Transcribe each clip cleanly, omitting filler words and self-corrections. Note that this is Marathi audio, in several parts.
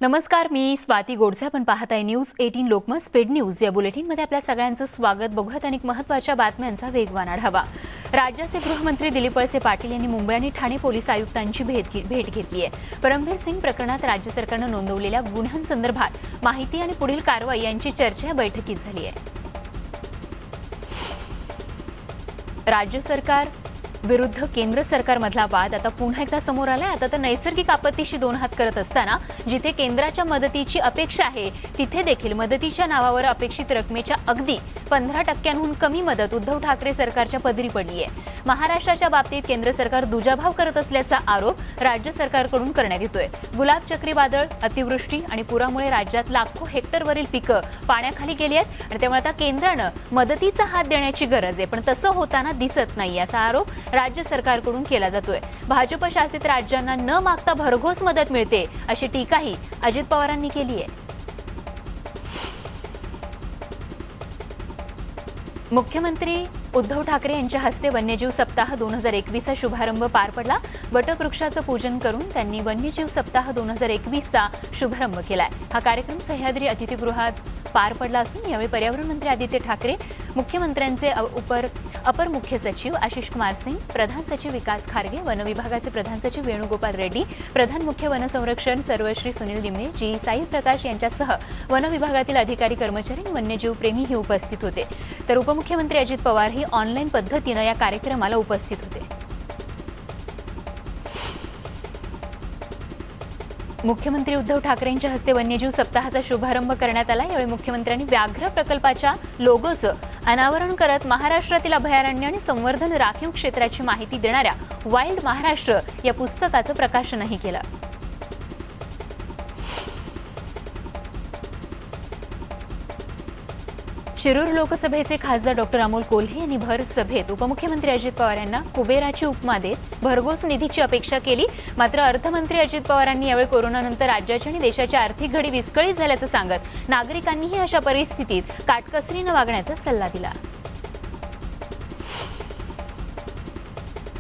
नमस्कार, मी स्वाती गोडसे. आपण पाहत आहे न्यूज 18 लोकमत स्पीड न्यूज. या बुलेटिनमध्ये आपल्या सगळ्यांचं स्वागत. बघूयात अनेक महत्त्वाच्या बातम्यांचा वेगवान आढावा. राज्याचे गृहमंत्री दिलीप वळसे पाटील यांनी मुंबई आणि ठाणे पोलीस आयुक्तांची भेट घेतली आहे. परमबीर सिंग प्रकरणात राज्य सरकारनं नोंदवलेल्या गुन्ह्यांसंदर्भात माहिती आणि पुढील कारवाई यांची चर्चा या बैठकीत झाली आहे. राज्य सरकार विरुद्ध केंद्र सरकारमधला वाद आता पुन्हा एकदा समोर आलाय. आता तर नैसर्गिक आपत्तीशी दोन हात करत असताना जिथे केंद्राच्या मदतीची अपेक्षा आहे तिथे देखील मदतीच्या नावावर अपेक्षित रकमेच्या अगदी 15% कमी मदत उद्धव ठाकरे सरकारच्या पदरी पडली आहे. महाराष्ट्राच्या बाबतीत केंद्र सरकार दुजाभाव करत असल्याचा आरोप राज्य सरकारकडून करण्यात येतोय. गुलाब चक्रीवादळ, अतिवृष्टी आणि पुरामुळे राज्यात लाखो हेक्टरवरील पिकं पाण्याखाली गेली आहेत आणि त्यामुळे आता केंद्रानं मदतीचा हात देण्याची गरज आहे, पण तसं होताना दिसत नाही असा आरोप राज्य सरकारकडून केला जातोय. भाजप शासित राज्यांना न मागता भरघोस मदत मिळते अशी टीकाही अजित पवारांनी केली आहे. मुख्यमंत्री उद्धव ठाकरे यांच्या हस्ते वन्यजीव सप्ताह 2021चा शुभारंभ पार पडला. वटवृक्षाचं पूजन करून त्यांनी वन्यजीव सप्ताह 2021चा शुभारंभ केलाय. हा कार्यक्रम सह्याद्री अतिथीगृहात पार पडला असून यावेळी पर्यावरण मंत्री आदित्य ठाकरे, मुख्यमंत्र्यांचे अपर मुख्य सचिव आशिष कुमार सिंग, प्रधान सचिव विकास खारगे, वन विभागाचे प्रधान सचिव वेणुगोपाल रेड्डी, प्रधान मुख्य वन संरक्षण सर्वश्री सुनील लिमणे, जी साई प्रकाश यांच्यासह वन विभागातील अधिकारी, कर्मचारी आणि वन्यजीव प्रेमीही उपस्थित होते. तर उपमुख्यमंत्री अजित पवार ही ऑनलाईन पद्धतीने या कार्यक्रमाला उपस्थित होते. मुख्यमंत्री उद्धव ठाकरेंच्या हस्ते वन्यजीव सप्ताहाचा शुभारंभ करण्यात आला. यावेळी मुख्यमंत्र्यांनी व्याघ्र प्रकल्पाच्या लोगोचं अनावरण करत महाराष्ट्रातील अभयारण्य आणि संवर्धन राखीव क्षेत्राची माहिती देणाऱ्या वाईल्ड महाराष्ट्र या पुस्तकाचं प्रकाशनही केलं. शिरूर लोकसभेचे खासदार डॉक्टर अमोल कोल्हे यांनी भर सभेत उपमुख्यमंत्री अजित पवार यांना कुबेराची उपमा देत भरघोस निधीची अपेक्षा केली. मात्र अर्थमंत्री अजित पवारांनी यावेळी कोरोनानंतर राज्याची आणि देशाची आर्थिक घडी विस्कळीत झाल्याचं सांगत नागरिकांनीही अशा परिस्थितीत काटकसरीनं वागण्याचा सल्ला दिला.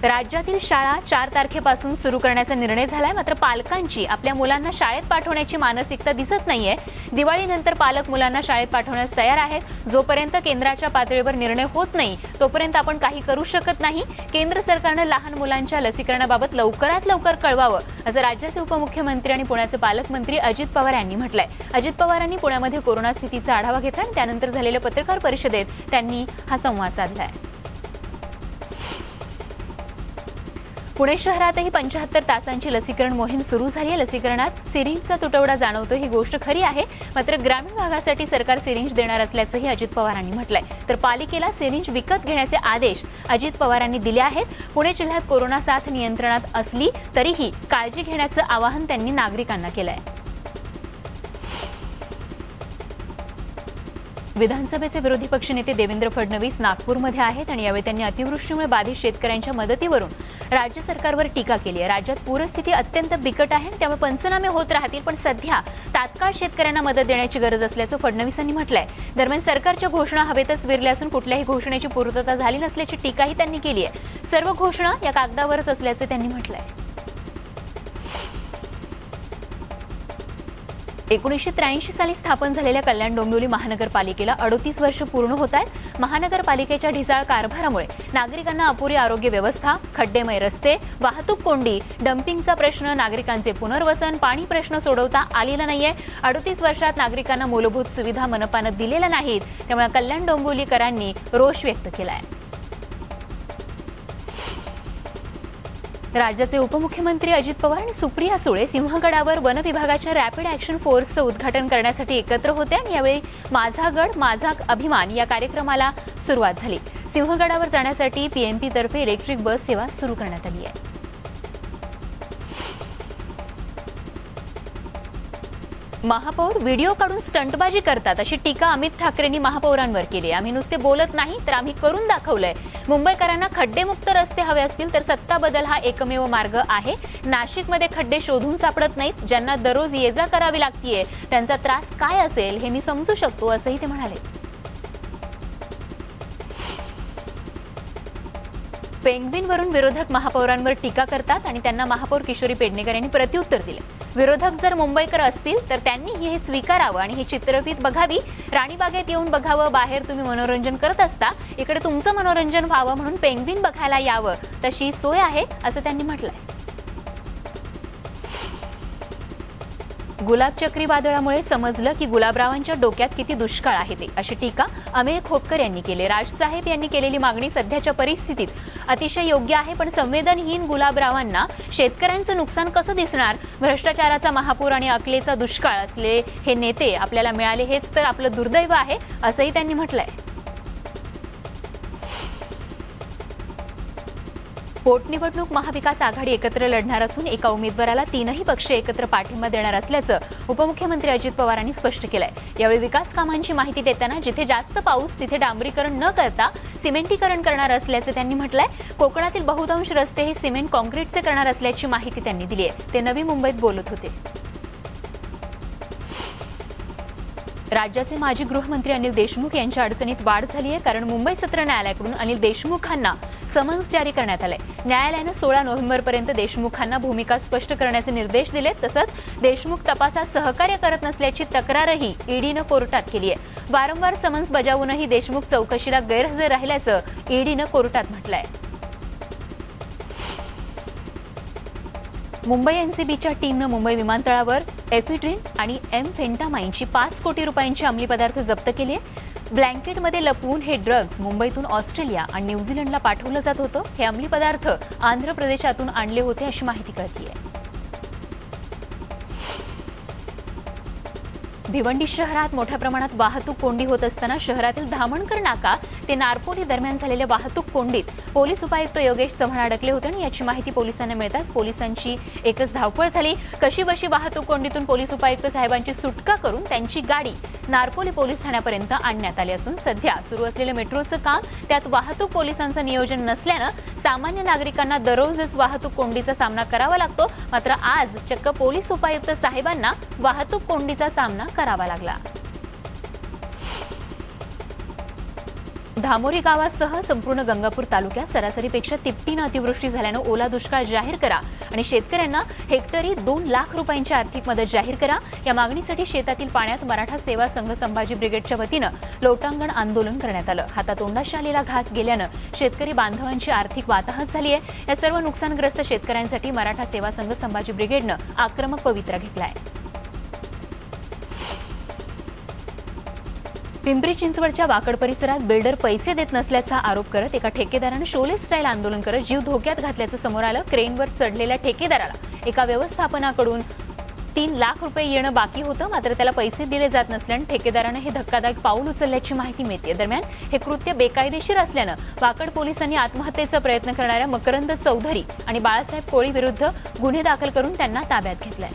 राज्यातील शाळा 4 तारखेपासून सुरू करण्याचा निर्णय झालाय. मात्र पालकांची आपल्या मुलांना शाळेत पाठवण्याची मानसिकता दिसत नाहीये. दिवाळीनंतर पालक मुलांना शाळेत पाठवण्यास तयार आहेत. जोपर्यंत केंद्राच्या पातळीवर निर्णय होत नाही तोपर्यंत आपण काही करू शकत नाही. केंद्र सरकारनं लहान मुलांच्या लसीकरणाबाबत लवकरात लवकर कळवावं असं राज्याचे उपमुख्यमंत्री आणि पुण्याचे पालकमंत्री अजित पवार यांनी म्हटलंय. अजित पवारांनी पुण्यामध्ये कोरोना स्थितीचा आढावा घेतला आणि त्यानंतर झालेल्या पत्रकार परिषदेत त्यांनी हा संवाद साधलाय. पुणे शहरातही 75 तासांची लसीकरण मोहीम सुरू झाली आहे. लसीकरणात सिरिंजचा तुटवडा जाणवतो ही गोष्ट खरी आहे. मात्र ग्रामीण भागासाठी सरकार सिरिंज देणार असल्याचंही अजित पवारांनी म्हटलंय. तर पालिकेला सिरिंज विकत घेण्याचे आदेश अजित पवारांनी दिले आहेत. पुणे जिल्ह्यात कोरोना साथ नियंत्रणात असली तरीही काळजी घेण्याचं आवाहन त्यांनी नागरिकांना केलंय. विधानसभेचे विरोधी पक्षनेते देवेंद्र फडणवीस नागपूरमध्ये आहेत आणि यावेळी त्यांनी अतिवृष्टीमुळे बाधित शेतकऱ्यांच्या मदतीवरून राज्य सरकारवर टीका केली आहे. राज्यात पूरस्थिती अत्यंत बिकट आहे, त्यामुळे पंचनामे होत राहतील, पण सध्या तात्काळ शेतकऱ्यांना मदत देण्याची गरज असल्याचं फडणवीसांनी म्हटलंय. दरम्यान सरकारच्या घोषणा हवेतच विरल्या असून कुठल्याही घोषणेची पूर्तता झाली नसल्याची टीकाही त्यांनी केली आहे. सर्व घोषणा या कागदावरच असल्याचं त्यांनी म्हटलंय. 1983 साली स्थापन झालेल्या कल्याण डोंबिवली महानगरपालिकेला 38 वर्ष पूर्ण होत आहेत. महानगरपालिकेच्या ढिसाळ कारभारामुळे नागरिकांना अपुरी आरोग्य व्यवस्था, खड्डेमय रस्ते, वाहतूक कोंडी, डम्पिंगचा प्रश्न, नागरिकांचे पुनर्वसन, पाणी प्रश्न सोडवता आलेला नाहीये. 38 वर्षात नागरिकांना मूलभूत सुविधा मनपानं दिलेल्या नाहीत. त्यामुळे कल्याण डोंबिवलीकरांनी रोष व्यक्त केलाय. राज्याचे उपमुख्यमंत्री अजित पवार आणि सुप्रिया सुळे सिंहगडावर वन विभागाच्या रॅपिड ॲक्शन फोर्सचं उद्घाटन करण्यासाठी एकत्र होते आणि यावेळी माझा गड माझा अभिमान या कार्यक्रमाला सुरुवात झाली. सिंहगडावर जाण्यासाठी पीएमपी तर्फे इलेक्ट्रिक बस सेवा सुरू करण्यात आली आहे. महापौर व्हिडिओ काढून स्टंटबाजी करतात अशी टीका अमित ठाकरेंनी महापौरांवर केली. आम्ही नुसते बोलत नाही तर आम्ही करून दाखवलंय. मुंबईकरांना खड्डेमुक्त रस्ते हवे असतील तर सत्ता बदल हा एकमेव मार्ग आहे. नाशिकमध्ये खड्डे शोधून सापडत नाहीत. ज्यांना दररोज ये जा करावी लागतीये त्यांचा त्रास काय असेल हे मी समजू शकतो असंही ते म्हणाले. पेंग्विनवरून विरोधक महापौरांवर टीका करतात आणि त्यांना महापौर किशोरी पेडणेकर यांनी प्रत्युत्तर दिले। विरोधक जर मुंबईकर असतील तर त्यांनी हे स्वीकारावं आणि ही चित्रफित बघावी, राणीबागेत येऊन बघावं। बाहेर तुम्ही मनोरंजन करत असता, इकडे तुमचं मनोरंजन व्हावं म्हणून पेंग्विन बघायला यावं, तशी सोय आहे असं त्यांनी म्हटलंय। गुलाब चक्रीवादळामुळे समजलं की गुलाबरावांच्या डोक्यात किती दुष्काळ आहे ते, अशी टीका अमेय खोपकर यांनी केली। राजसाहेब यांनी केलेली मागणी सध्याच्या परिस्थितीत अतिशय योग्य आहे, पण संवेदनहीन गुलाबरावांना शेतकऱ्यांचं नुकसान कसं दिसणार? भ्रष्टाचाराचा महापूर आणि अकलेचा दुष्काळ असले हे नेते आपल्याला मिळाले हेच तर आपलं दुर्दैव आहे, असंही त्यांनी म्हटलंय। पोटनिवडणूक महाविकास आघाडी एकत्र लढणार असून एका उमेदवाराला तीनही पक्ष एकत्र पाठिंबा देणार असल्याचं उपमुख्यमंत्री अजित पवार यांनी स्पष्ट केलंय। यावेळी विकास कामांची माहिती देताना जिथे जास्त पाऊस तिथे डांबरीकरण न करता सिमेंटीकरण करणार असल्याचं त्यांनी म्हटलंय। कोकणातील बहुतांश रस्ते हे सिमेंट काँक्रीटचे करणार असल्याची माहिती त्यांनी दिली आहे। ते नवी मुंबईत बोलत होते। राज्याचे माजी गृहमंत्री अनिल देशमुख यांच्या अडचणीत वाढ झाली आहे, कारण मुंबई सत्र न्यायालयाकडून अनिल देशमुखांना समन्स जारी करण्यात आले। न्यायालयाने 16 नोव्हेंबरपर्यंत देशमुखांना भूमिका स्पष्ट करण्याचे निर्देश दिले। तसंच देशमुख तपासात सहकार्य करत नसल्याची तक्रारही ईडीनं कोर्टात केली आहे। वारंवार समन्स बजावूनही देशमुख चौकशीला गैरहजर राहिल्याचं ईडीनं कोर्टात म्हटलंय। मुंबई एनसीबीच्या टीमनं मुंबई विमानतळावर एफिड्रिन आणि फेंटामाइनची 5 कोटी रुपयांची अंमली पदार्थ जप्त केली आहे। ब्लँकेटमध्ये लपवून हे ड्रग्ज मुंबईतून ऑस्ट्रेलिया आणि न्यूझीलंडला पाठवलं जात होतं। हे अंमली पदार्थ आंध्र प्रदेशातून आणले होते अशी माहिती कळतेय। भिवंडी शहरात मोठ्या प्रमाणात वाहतूक कोंडी होत असताना शहरातील धामणकर नाका ते नारपोली दरम्यान झालेल्या वाहतूक कोंडीत पोलीस उपायुक्त योगेश चव्हाण अडकले होते आणि याची माहिती पोलिसांना मिळताच पोलिसांची एकच धावपळ झाली। कशीबशी वाहतूक कोंडीतून पोलीस उपायुक्त साहेबांची सुटका करून त्यांची गाडी नारपोली पोलीस ठाण्यापर्यंत आणण्यात आली असून सध्या सुरू असलेलं मेट्रोचं काम त्यात वाहतूक पोलिसांचं नियोजन नसल्यानं सामान्य नागरिकांना दररोजच वाहतूक कोंडीचा सामना करावा लागतो। मात्र आज चक्क पोलीस उपायुक्त साहेबांना वाहतूक कोंडीचा सामना करावा लागला। धामोरी गावासह संपूर्ण गंगापूर तालुक्यात सरासरीपेक्षा तिप्पटीनं अतिवृष्टी झाल्यानं ओला दुष्काळ जाहीर करा आणि शेतकऱ्यांना हेक्टरी 2 लाख रुपयांची आर्थिक मदत जाहीर करा। या मागणीसाठी शेतातील पाण्यात मराठा सेवा संघ संभाजी ब्रिगेडच्या वतीनं लोटांगण आंदोलन करण्यात आलं। हातातोंडाशी आलेला घास गेल्यानं शेतकरी बांधवांची आर्थिक वाताहत झाली आहे। या सर्व नुकसानग्रस्त शेतकऱ्यांसाठी मराठा सेवा संघ संभाजी ब्रिगेडनं आक्रमक पवित्रा घेतलाय। पिंपरी चिंचवडच्या वाकड परिसरात बिल्डर पैसे देत नसल्याचा आरोप करत एका ठेकेदारानं शोले स्टाईल आंदोलन करत जीव धोक्यात घातल्याचं समोर आलं। क्रेनवर चढलेल्या ठेकेदाराला एका व्यवस्थापनाकडून 3 लाख रुपये येणं बाकी होतं, मात्र त्याला पैसे दिले जात नसल्यानं ठेकेदारानं हे धक्कादायक पाऊल उचलल्याची माहिती मिळते। दरम्यान हे कृत्य बेकायदेशीर असल्यानं वाकड पोलिसांनी आत्महत्येचा प्रयत्न करणाऱ्या मकरंद चौधरी आणि बाळासाहेब कोळी विरुद्ध गुन्हे दाखल करून त्यांना ताब्यात घेतलाय।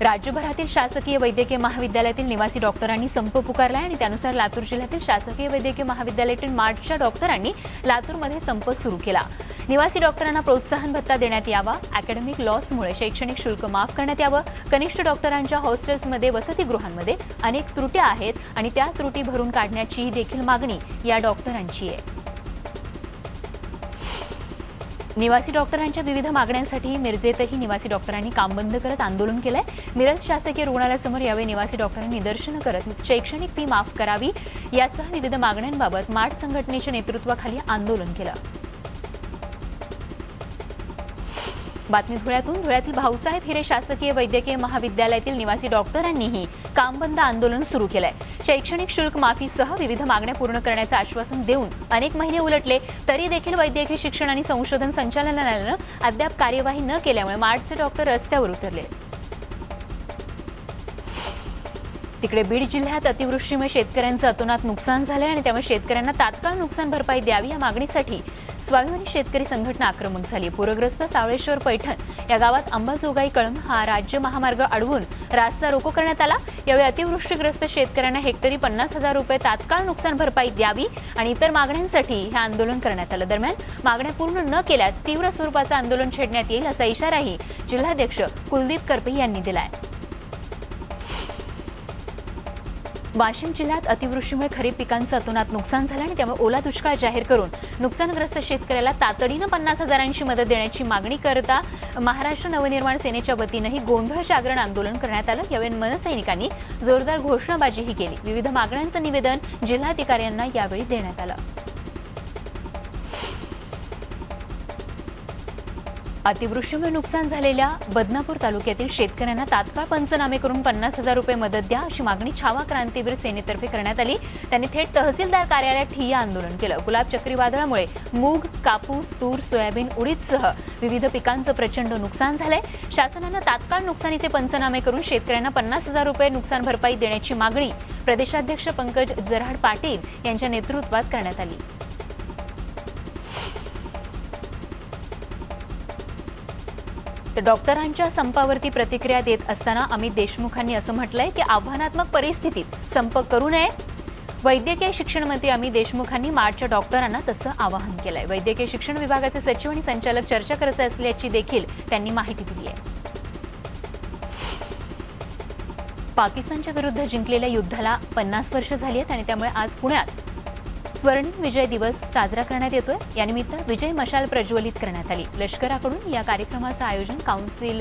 राज्यभरातील शासकीय वैद्यकीय महाविद्यालयातील निवासी डॉक्टरांनी संप पुकारलाय आणि त्यानुसार लातूर जिल्ह्यातील शासकीय वैद्यकीय महाविद्यालयातील मार्चच्या डॉक्टरांनी लातूरमध्ये संप सुरू केला। निवासी डॉक्टरांना प्रोत्साहन भत्ता देण्यात यावा, अकॅडमिक लॉसमुळे शैक्षणिक शुल्क माफ करण्यात यावं, कनिष्ठ डॉक्टरांच्या हॉस्टेल्समध्ये वसतिगृहांमध्ये अनेक त्रुटी आहेत आणि त्या त्रुटी भरून काढण्याची देखील मागणी या डॉक्टरांची आहे। निवासी डॉक्टरांच्या विविध मागण्यांसाठी मिरजेतही निवासी डॉक्टरांनी काम बंद करत आंदोलन केलंय। मिरज शासकीय रुग्णालयासमोर यावेळी निवासी डॉक्टरांनी निदर्शनं करत शैक्षणिक फी माफ करावी यासह विविध मागण्यांबाबत माठ संघटनेच्या नेतृत्वाखाली आंदोलन केलं। बातमी धुळ्यातील भाऊसाहेब हिरे शासकीय वैद्यकीय महाविद्यालयातील निवासी डॉक्टरांनीही कामबंद आंदोलन सुरू केलंय। शैक्षणिक शुल्क माफीसह विविध मागण्या पूर्ण करण्याचं आश्वासन देऊन अनेक महिने उलटले तरी देखील वैद्यकीय शिक्षण आणि संशोधन संचालनालयानं अद्याप कार्यवाही न केल्यामुळे मार्चचे डॉक्टर रस्त्यावर उतरले। तिकडे बीड जिल्ह्यात अतिवृष्टीमुळे शेतकऱ्यांचं अतोनात नुकसान झालंय आणि त्यामुळे शेतकऱ्यांना तात्काळ नुकसान भरपाई द्यावी या मागणीसाठी स्वाभिमानी शेतकरी संघटना आक्रमक झाली। पूरग्रस्त सावळेश्वर पैठण या गावात अंबाजोगाई कळंब हा राज्य महामार्ग अडवून रास्ता रोको करण्यात आला। यावेळी अतिवृष्टीग्रस्त शेतकऱ्यांना हेक्टरी 50,000 रुपये तात्काळ नुकसान भरपाई द्यावी आणि इतर मागण्यांसाठी हे आंदोलन करण्यात आलं। दरम्यान मागण्या पूर्ण न केल्यास तीव्र स्वरूपाचं आंदोलन छेडण्यात येईल असा इशाराही जिल्हाध्यक्ष कुलदीप करपे यांनी दिलाय। वाशिम जिल्ह्यात अतिवृष्टीमुळे खरीप पिकांचं अतोनात नुकसान झालं आणि त्यामुळे ओला दुष्काळ जाहीर करून नुकसानग्रस्त शेतकऱ्याला तातडीनं 50,000ची मदत देण्याची मागणी करता महाराष्ट्र नवनिर्माण सेनेच्या वतीनंही गोंधळ जागरण आंदोलन करण्यात आलं। यावेळी मनसैनिकांनी जोरदार घोषणाबाजीही केली। विविध मागण्यांचं निवेदन जिल्हाधिकाऱ्यांना यावेळी देण्यात आलं। अतिवृष्टीमुळे नुकसान झालेल्या बदनापूर तालुक्यातील शेतकऱ्यांना तात्काळ पंचनामे करून 50,000 रुपये मदत द्या अशी मागणी छावा क्रांतीवीर सेनेतर्फे करण्यात आली। त्यांनी थेट तहसीलदार कार्यालयात ठिय्या आंदोलन केलं। गुलाब चक्रीवादळामुळे मूग, कापूस, तूर, सोयाबीन, उडीदसह विविध पिकांचं प्रचंड नुकसान झालंय। शासनानं तात्काळ नुकसानीचे पंचनामे करून शेतकऱ्यांना 50,000 रुपये नुकसान भरपाई देण्याची मागणी प्रदेशाध्यक्ष पंकज जराड पाटील यांच्या नेतृत्वात करण्यात आली। तर डॉक्टरांच्या संपावरती प्रतिक्रिया देत असताना अमित देशमुखांनी असं म्हटलंय की आव्हानात्मक परिस्थितीत संप करू नये। वैद्यकीय शिक्षण मंत्री अमित देशमुखांनी मार्चच्या डॉक्टरांना तसं आवाहन केलंय। वैद्यकीय शिक्षण विभागाचे सचिव आणि संचालक चर्चा करत असल्याची देखील त्यांनी माहिती दिली आहे। पाकिस्तानच्या विरुद्ध जिंकलेल्या युद्धाला 50 वर्ष झाली आहेत आणि त्यामुळे आज पुण्यात स्वर्णिम विजय दिवस साजरा करण्यात येतोय। यानिमित्त विजय मशाल प्रज्वलित करण्यात आली। लष्कराकडून या कार्यक्रमाचं आयोजन काउन्सिल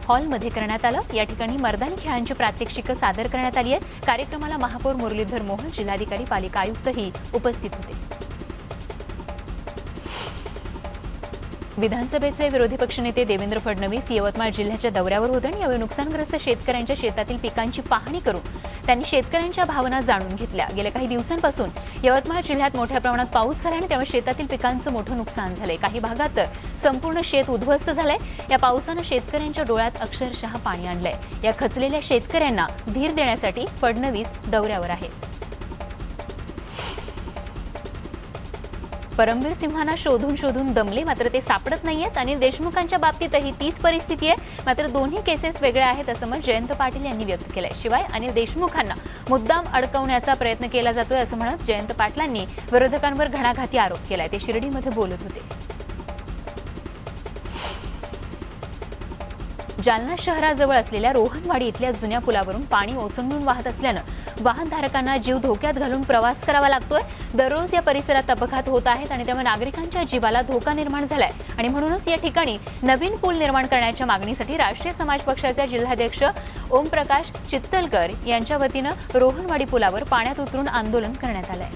हॉलमध्ये करण्यात आलं। या ठिकाणी मर्दानी खेळांची प्रात्यक्षिकं सादर करण्यात आली आहेत। कार्यक्रमाला महापौर मुरलीधर मोहन, जिल्हाधिकारी, पालिका आयुक्तही उपस्थित होते। विधानसभेचे विरोधी पक्षनेते देवेंद्र फडणवीस यवतमाळ जिल्ह्याच्या दौऱ्यावर होते आणि यावेळी नुकसानग्रस्त शेतकऱ्यांच्या शेतातील पिकांची पाहणी करून त्यांनी शेतकऱ्यांच्या भावना जाणून घेतल्या। गेल्या काही दिवसांपासून यवतमाळ जिल्ह्यात मोठ्या प्रमाणात पाऊस झाला आणि त्यामुळे शेतातील पिकांचं मोठं नुकसान झालंय। काही भागात तर संपूर्ण शेत उद्ध्वस्त झालंय। या पावसानं शेतकऱ्यांच्या डोळ्यात अक्षरशः पाणी आणलंय। या खचलेल्या शेतकऱ्यांना धीर देण्यासाठी फडणवीस दौऱ्यावर आहेत। परमवीर सिंहांना शोधून शोधून दमले, मात्र ते सापडत नाहीयेत। अनिल देशमुखांच्या बाबतीतही तीच परिस्थिती आहे, मात्र दोन्ही केसेस वेगळ्या आहेत असं मत जयंत पाटील यांनी व्यक्त केलंय। शिवाय अनिल देशमुखांना मुद्दाम अडकवण्याचा प्रयत्न केला जातोय असं म्हणत जयंत पाटलांनी विरोधकांवर घणाघाती आरोप केलाय। ते शिर्डीमध्ये बोलत होते। जालना शहराजवळ असलेल्या रोहनवाडी इथल्या जुन्या पुलावरून पाणी ओसंडून वाहत असल्यानं वाहनधारकांना जीव धोक्यात घालून प्रवास करावा लागतोय। दररोज या परिसरात अपघात होत आहेत आणि त्यामुळे नागरिकांच्या जीवाला धोका निर्माण झालाय आणि म्हणूनच या ठिकाणी नवीन पूल निर्माण करण्याच्या मागणीसाठी राष्ट्रीय समाज पक्षाचे जिल्हाध्यक्ष ओमप्रकाश चित्तलकर यांच्या वतीनं रोहनवाडी पुलावर पाण्यात उतरून आंदोलन करण्यात आलंय।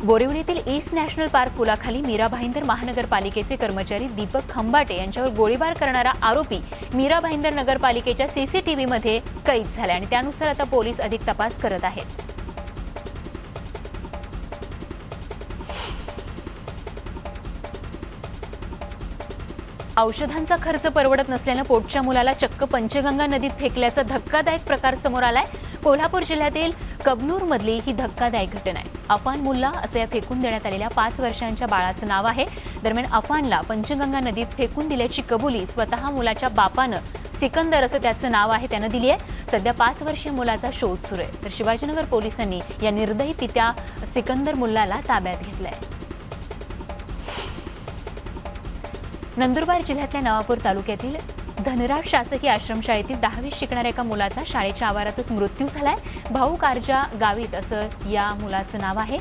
बोरिवलीतील ईस्ट नॅशनल पार्क पुलाखाली मीरा भाईंदर महानगरपालिकेचे कर्मचारी दीपक खंबाटे यांच्यावर गोळीबार करणारा आरोपी मीरा भाईंदर नगरपालिकेच्या सीसीटीव्हीमध्ये कैद झाला आणि त्यानुसार आता पोलीस अधिक तपास करत आहेत। औषधांचा खर्च परवडत नसल्यानं पोटच्या मुलाला चक्क पंचगंगा नदीत फेकल्याचा धक्कादायक प्रकार समोर आलाय। कोल्हापूर जिल्ह्यातील कबनूरमधली ही धक्कादायक घटना आहे। अफान मुल्ला असं या फेकून देण्यात आलेल्या 5 वर्षांच्या बाळाचं नाव आहे। दरम्यान अफानला पंचगंगा नदीत फेकून दिल्याची कबुली स्वतः मुलाच्या बापानं सिकंदर असं त्याचं नाव आहे त्यानं दिली आहे। सध्या 5 वर्षीय मुलाचा शोध सुरू आहे। तर शिवाजीनगर पोलिसांनी या निर्दयी पित्या सिकंदर मुल्लाला ताब्यात घेतलंय। नंदुरबार जिल्ह्यातल्या नवापूर तालुक्यातील धनराज शासकीय आश्रमशाळेतील 10वीत शिकणाऱ्या एका मुलाचा शाळेच्या आवारातच मृत्यू झालाय। भाऊ कारजा गावित असं या मुलाचं नाव आहे।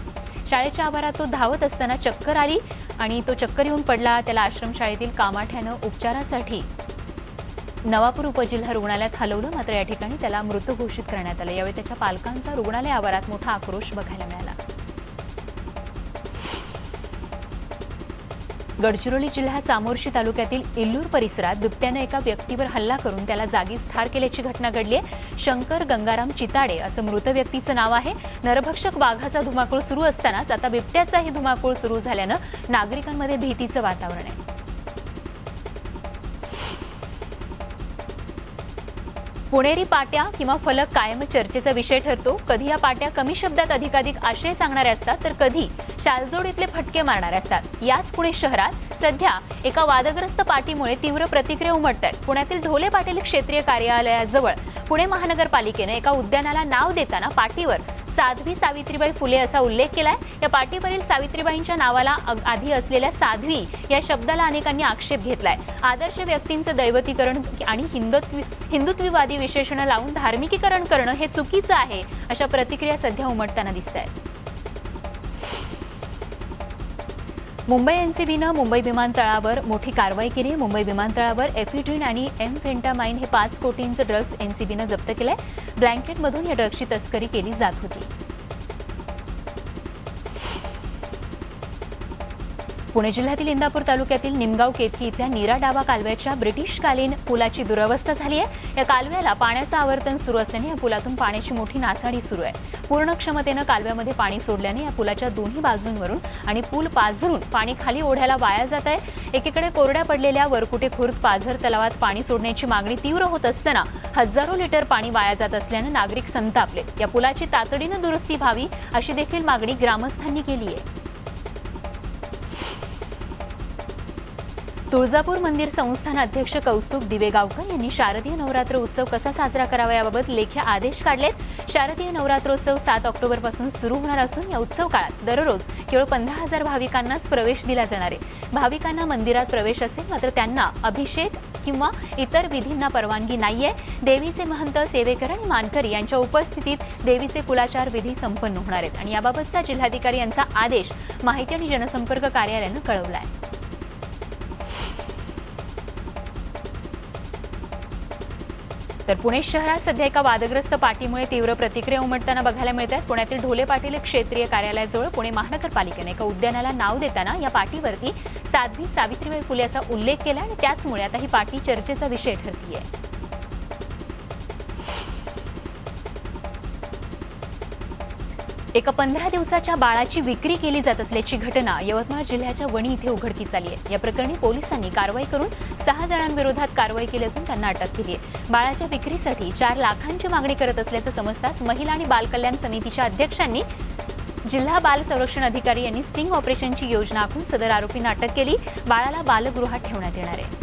शाळेच्या आवारात तो धावत असताना चक्कर आली आणि तो चक्कर येऊन पडला। त्याला आश्रमशाळेतील कामाठ्यानं उपचारासाठी नवापूर उपजिल्हा रुग्णालयात हलवलं, मात्र या ठिकाणी त्याला मृत घोषित करण्यात आलं। यावेळी त्याच्या पालकांचा रुग्णालय आवारात मोठा आक्रोश बघायला मिळाला। गडचिरोली जिल्ह्यात चामोर्शी तालुक्यातील इल्लूर परिसरात बिबट्याने एका व्यक्तीवर हल्ला करून त्याला जागीच ठार केल्याची घटना घडली आहे। शंकर गंगाराम चिताडे असं मृत व्यक्तीचं नाव आहे। नरभक्षक वाघाचा धुमाकूळ सुरू असतानाच आता बिबट्याचाही धुमाकूळ सुरू झाल्यानं नागरिकांमध्ये भीतीचं वातावरण आहे। पुणेरी पाट्या किंवा फलक कायम चर्चेचा विषय ठरतो। कधी या पाट्या कमी शब्दात अधिकाधिक आशय सांगणाऱ्या असतात तर कधी शालजोडीतले फटके मारणाऱ्या असतात। याच पुणे शहरात सध्या एका वादग्रस्त पाटीमुळे तीव्र प्रतिक्रिया उमटतात। पुण्यातील ढोले पाटील क्षेत्रीय कार्यालयाजवळ पुणे महानगरपालिकेने एका उद्यानाला नाव देताना पाटीवर साध्वी सावित्रीबाई फुले असा उल्लेख केलाय। या पाटीवरील सावित्रीबाईंच्या नावाला आधी असलेल्या साध्वी या शब्दाला अनेकांनी आक्षेप घेतलाय। आदर्श व्यक्तींचं दैवतीकरण आणि हिंदुत्ववादी विशेषण लावून धार्मिकीकरण करणं हे चुकीचं आहे, अशा प्रतिक्रिया सध्या उमटताना दिसतायत। मुंबई एनसीबीनं मुंबई विमानतळावर मोठी कारवाई केली। मुंबई विमानतळावर एफिड्रिन आणि एम्फेटामाइन हे 5 कोटींचे ड्रग्ज एनसीबीनं जप्त केले। ब्लँकेटमधून या ड्रग्जची तस्करी केली जात होती। पुणे जिल्ह्यातील इंदापूर तालुक्यातील निमगाव केतकी इथल्या नीरा डावा कालव्याच्या ब्रिटिशकालीन पुलाची दुरवस्था झाली आहे। या कालव्याला पाण्याचं आवर्तन सुरू असल्याने या पुलातून पाण्याची मोठी नासाडी सुरू आहे। पूर्ण क्षमतेनं कालव्यामध्ये पाणी सोडल्याने या पुलाच्या दोन्ही बाजूंवरून आणि पूल पाझरून पाणी खाली ओढ्याला वाया जात आहे। एकीकडे कोरड्या पडलेल्या वरकुटे खुर्द पाझर तलावात पाणी सोडण्याची मागणी तीव्र होत असताना हजारो लिटर पाणी वाया जात असल्यानं नागरिक संतापले। या पुलाची तातडीनं दुरुस्ती व्हावी अशी देखील मागणी ग्रामस्थांनी केली आहे। तुळजापूर मंदिर संस्थान अध्यक्ष कौस्तुभ दिवेगावकर यांनी शारदीय नवरात्र उत्सव कसा साजरा करावा याबाबत लेखी आदेश काढलेत। शारदीय नवरात्रोत्सव 7 ऑक्टोबरपासून सुरू होणार असून या उत्सव काळात दररोज केवळ 15,000 भाविकांनाच प्रवेश दिला जाणार आहे। भाविकांना मंदिरात प्रवेश असेल, मात्र त्यांना अभिषेक किंवा इतर विधींना परवानगी नाहीये। देवीचे महंत, सेवेकर आणि मानकरी यांच्या उपस्थितीत देवीचे कुलाचार विधी संपन्न होणार आहेत आणि याबाबतचा जिल्हाधिकारी यांचा आदेश माहिती आणि जनसंपर्क कार्यालयानं कळवला आहे। तर पुणे शहरात सध्या एका वादग्रस्त पाटीमुळे तीव्र प्रतिक्रिया उमटताना बघायला मिळत आहेत। पुण्यातील ढोले पाटील क्षेत्रीय कार्यालयाजवळ पुणे महानगरपालिकेने एका उद्यानाला नाव देताना या पाटीवरती साध्वी सावित्रीबाई फुले असा उल्लेख केला आणि त्याचमुळे आता ही पाटी चर्चेचा विषय ठरतीये। एका 15 दिवसाच्या बाळाची विक्री केली जात असल्याची घटना यवतमाळ जिल्ह्याच्या वणी इथे उघडकीस आली आहे। या प्रकरणी पोलिसांनी कारवाई करून 6 जणांविरोधात कारवाई केली असून त्यांना अटक केली आहे। बाळाच्या विक्रीसाठी 4 लाखांची मागणी करत असल्याचं समजताच महिला आणि बाल कल्याण समितीच्या अध्यक्षांनी जिल्हा बाल संरक्षण अधिकारी यांनी स्टिंग ऑपरेशनची योजना आखून सदर आरोपींना अटक केली। बाळाला बालगृहात ठेवण्यात येणार आहे।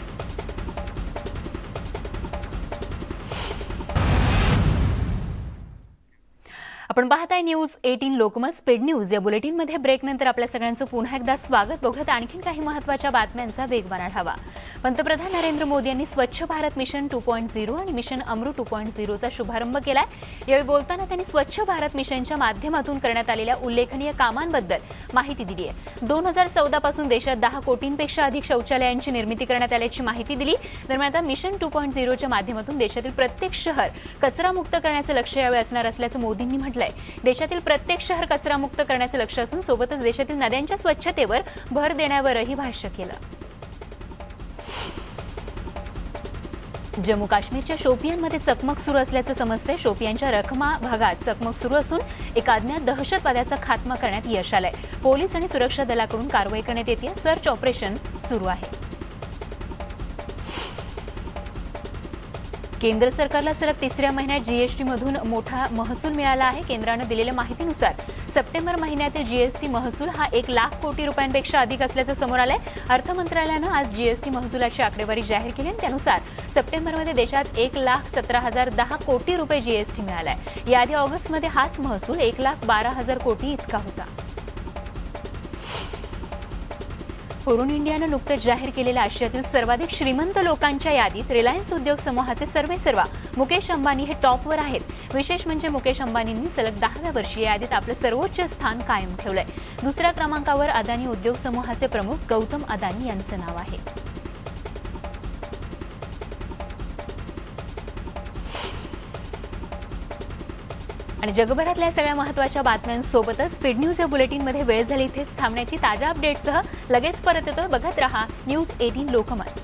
आपण पाहताय न्यूज 18 लोकमत स्पीड न्यूज। या बुलेटिनमध्ये ब्रेकनंतर आपल्या सगळ्यांचं पुन्हा एकदा स्वागत। बघत आणखी काही महत्त्वाच्या बातम्यांचा वेगवान आढावा। पंतप्रधान नरेंद्र मोदी यांनी स्वच्छ भारत मिशन 2.0 आणि मिशन अमृत 2.0 चा शुभारंभ केलाय। यावेळी बोलताना त्यांनी स्वच्छ भारत मिशनच्या माध्यमातून करण्यात आलेल्या उल्लेखनीय कामांबद्दल माहिती दिली आहे। 2014 पासून देशात 10 कोटींपेक्षा अधिक शौचालयांची निर्मिती करण्यात आल्याची माहिती दिली। दरम्यान आता मिशन 2.0 च्या माध्यमातून देशातील प्रत्येक शहर कचरामुक्त करण्याचं लक्ष्य यावेळी असणार असल्याचं मोदींनी म्हटलंय। देशातील प्रत्येक शहर कचरामुक्त करण्याचं लक्ष्य असून सोबतच देशातील नद्यांच्या स्वच्छतेवर भर देण्यावरही भाष्य केलं। जम्मू काश्मीरच्या शोपियानमध्ये चकमक सुरू असल्याचं समजतंय। शोपियानच्या रखमा भागात चकमक सुरू असून एका अज्ञात दहशतवाद्याचा खात्मा करण्यात यश आलंय। पोलीस आणि सुरक्षा दलाकडून कारवाई करण्यात येते। सर्च ऑपरेशन सुरू आहे। केंद्र सरकारला सलग 3ऱ्या महिन्यात जीएसटी मधून मोठा महसूल मिळाला आहे। केंद्रानं दिलेल्या माहितीनुसार सप्टेंबर महिन्यातील जीएसटी महसूल हा 1 लाख कोटी रुपयांपेक्षा अधिक असल्याचं समोर आलंय। अर्थ मंत्रालयानं आज जीएसटी महसुलाची आकडेवारी जाहीर केली आणि त्यानुसार सप्टेंबरमध्ये देशात 1,17,010 कोटी रुपये जीएसटी मिळालाय। याआधी ऑगस्टमध्ये हाच महसूल 1,12,000 कोटी इतका होता। हुरुन इंडियानं नुकतेच जाहीर केलेल्या आशियातील सर्वाधिक श्रीमंत लोकांच्या यादीत रिलायन्स उद्योग समूहाचे सर्वेसर्वा मुकेश अंबानी हे टॉपवर आहेत। विशेष म्हणजे मुकेश अंबानींनी सलग 10व्या वर्षी या यादीत आपलं सर्वोच्च स्थान कायम ठेवलंय। दुसऱ्या क्रमांकावर अदानी उद्योग समूहाचे प्रमुख गौतम अदानी यांचं नाव आहे। आणि जगभरातल्या सगळ्या महत्त्वाच्या बातम्यांसोबतच स्पीड न्यूज या बुलेटिनमध्ये वेळ झाली इथेच थांबण्याची। ताज्या अपडेट्ससह लगेच परत येतो। बघत रहा न्यूज 18 लोकमत।